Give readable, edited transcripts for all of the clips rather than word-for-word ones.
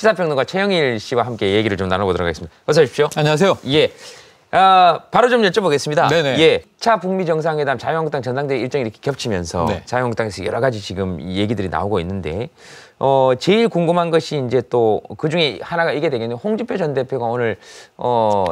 시사평론가 최영일 씨와 함께 얘기를 좀 나눠보도록 하겠습니다. 어서 오십시오. 안녕하세요. 예. 바로 좀 여쭤보겠습니다. 네네. 예. 차 북미 정상회담 자유한국당 전당대회 일정이 이렇게 겹치면서 네. 자유한국당에서 여러 가지 지금 얘기들이 나오고 있는데 제일 궁금한 것이 이제 또 그중에 하나가 이게 되겠네요. 홍준표 전 대표가 오늘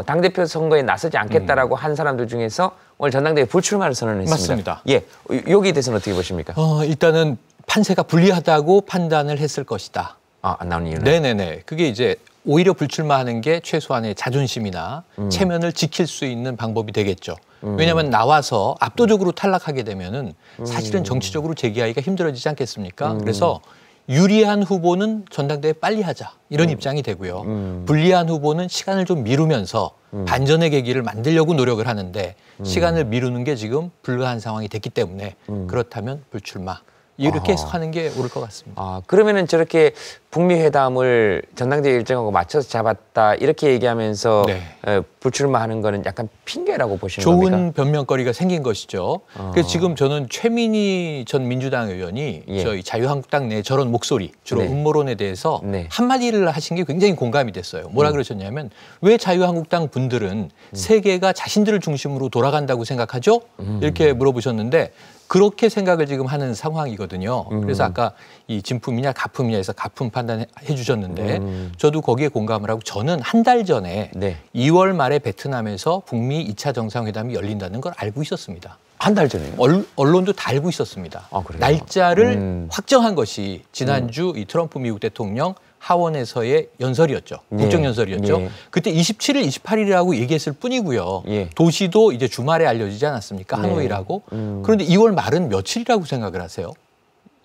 당대표 선거에 나서지 않겠다라고 한 사람들 중에서 오늘 전당대회 불출마를 선언했습니다. 맞습니다. 예. 여기에 대해서는 어떻게 보십니까? 일단은 판세가 불리하다고 판단을 했을 것이다. 안 나온 이유는? 네네네. 그게 이제 오히려 불출마하는 게 최소한의 자존심이나 체면을 지킬 수 있는 방법이 되겠죠. 왜냐하면 나와서 압도적으로 탈락하게 되면은 사실은 정치적으로 재기하기가 힘들어지지 않겠습니까? 그래서 유리한 후보는 전당대회 빨리 하자 이런 입장이 되고요. 불리한 후보는 시간을 좀 미루면서 반전의 계기를 만들려고 노력을 하는데 시간을 미루는 게 지금 불가한 상황이 됐기 때문에 그렇다면 불출마. 이렇게 해석하는 게 옳을 것 같습니다. 그러면은 저렇게 북미 회담을 전당대회 일정하고 맞춰서 잡았다 이렇게 얘기하면서 네. 불출마하는 거는 약간 핑계라고 보시는 겁니까? 좋은 변명거리가 생긴 것이죠. 그래서 지금 저는 최민희 전 민주당 의원이 저희 자유한국당 내 저런 목소리, 주로 음모론에 대해서 한마디를 하신 게 굉장히 공감이 됐어요. 뭐라 그러셨냐면 왜 자유한국당 분들은 세계가 자신들을 중심으로 돌아간다고 생각하죠? 이렇게 물어보셨는데 그렇게 생각을 지금 하는 상황이거든요. 그래서 아까 이 진품이냐 가품이냐에서 가품 판단해 주셨는데 저도 거기에 공감을 하고 저는 한 달 전에 2월 말에 베트남에서 북미 2차 정상회담이 열린다는 걸 알고 있었습니다. 한 달 전에요? 언론도 다 알고 있었습니다. 그래요? 날짜를 확정한 것이 지난주 이 트럼프 미국 대통령 하원에서의 연설이었죠. 국정연설이었죠. 그때 27일, 28일이라고 얘기했을 뿐이고요. 도시도 이제 주말에 알려지지 않았습니까? 하노이라고. 그런데 2월 말은 며칠이라고 생각을 하세요?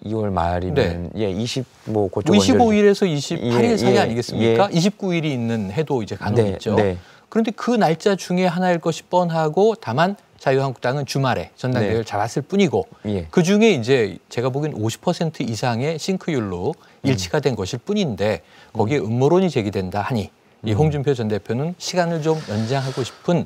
2월 말이면 25일에서 28일 사이 아니겠습니까? 29일이 있는 해도 이제 간혹 있죠. 그런데 그 날짜 중에 하나일 것이 뻔하고 다만 자유한국당은 주말에 전당대회를 잡았을 뿐이고 그중에 이제 제가 보기엔 50% 이상의 싱크율로 일치가 된 것일 뿐인데 거기에 음모론이 제기된다 하니 이 홍준표 전 대표는 시간을 좀 연장하고 싶은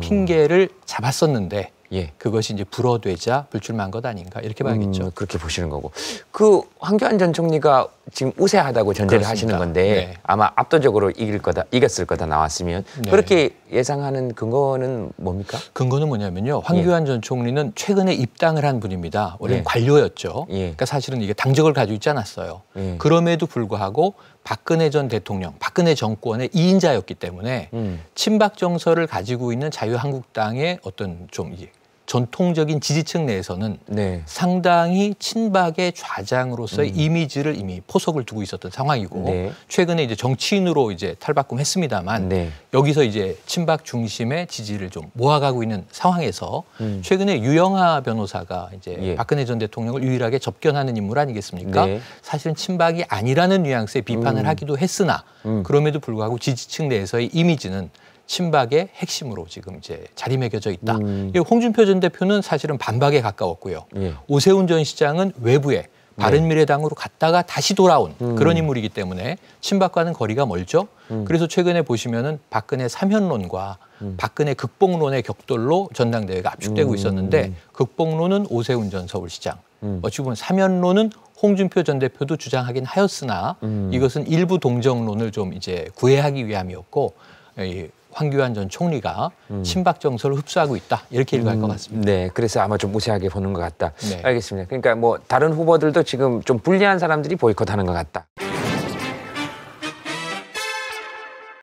핑계를 잡았었는데 그것이 이제 불어되자 불출마한 것 아닌가 이렇게 봐야겠죠. 그렇게 보시는 거고. 그 황교안 전 총리가 지금 우세하다고 전제를 하시는 건데 아마 압도적으로 이겼을 거다 나왔으면 그렇게 예상하는 근거는 뭡니까? 근거는 뭐냐면요. 황교안 전 총리는 최근에 입당을 한 분입니다. 원래는 관료였죠. 그러니까 사실은 이게 당적을 가지고 있지 않았어요. 그럼에도 불구하고 박근혜 전 대통령, 박근혜 정권의 2인자였기 때문에 친박 정서를 가지고 있는 자유한국당의 어떤 좀 전통적인 지지층 내에서는 상당히 친박의 좌장으로서의 이미지를 이미 포석을 두고 있었던 상황이고 최근에 이제 정치인으로 이제 탈바꿈했습니다만 여기서 이제 친박 중심의 지지를 좀 모아가고 있는 상황에서 최근에 유영하 변호사가 이제 박근혜 전 대통령을 유일하게 접견하는 인물 아니겠습니까? 사실은 친박이 아니라는 뉘앙스의 비판을 하기도 했으나 그럼에도 불구하고 지지층 내에서의 이미지는 친박의 핵심으로 지금 이제 자리매겨져 있다. 홍준표 전 대표는 사실은 반박에 가까웠고요. 오세훈 전 시장은 외부에 바른미래당으로 갔다가 다시 돌아온 그런 인물이기 때문에 친박과는 거리가 멀죠. 그래서 최근에 보시면은 박근혜 삼현론과 박근혜 극복론의 격돌로 전당대회가 압축되고 있었는데 극복론은 오세훈 전 서울시장, 어찌 보면 삼현론은 홍준표 전 대표도 주장하긴 하였으나 이것은 일부 동정론을 좀 이제 구애하기 위함이었고 황교안 전 총리가 친박 정서를 흡수하고 있다. 이렇게 일관할 것 같습니다. 그래서 아마 좀 우세하게 보는 것 같다. 알겠습니다. 그러니까 뭐 다른 후보들도 지금 좀 불리한 사람들이 보이콧하는 것 같다.